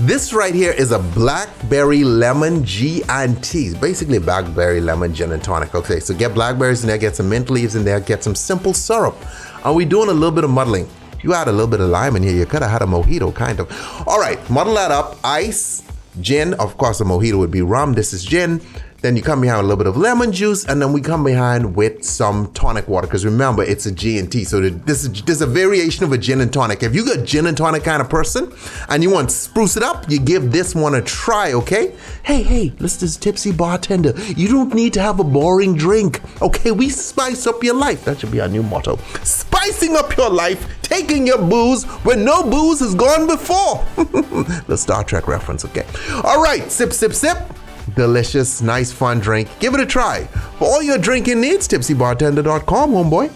This right here is a Blackberry lemon G&T. Basically Blackberry lemon gin and tonic. Okay, so get blackberries in there, get some mint leaves in there, get some simple syrup. Are we doing a little bit of muddling? You add a little bit of lime in here, you could have had a mojito, kind of. All right, muddle that up. Ice, gin, of course a mojito would be rum. This is gin. Then you come behind with a little bit of lemon juice, and then we come behind with some tonic water, because remember, it's a G&T, so this is a variation of a gin and tonic. If you're a gin and tonic kind of person, and you want to spruce it up, you give this one a try, okay? Hey, this is Tipsy Bartender. You don't need to have a boring drink, okay? We spice up your life. That should be our new motto. Spicing up your life, taking your booze where no booze has gone before. The Star Trek reference, okay? All right, sip, sip, sip. Delicious, nice, fun drink. Give it a try. For all your drinking needs, tipsybartender.com, homeboy.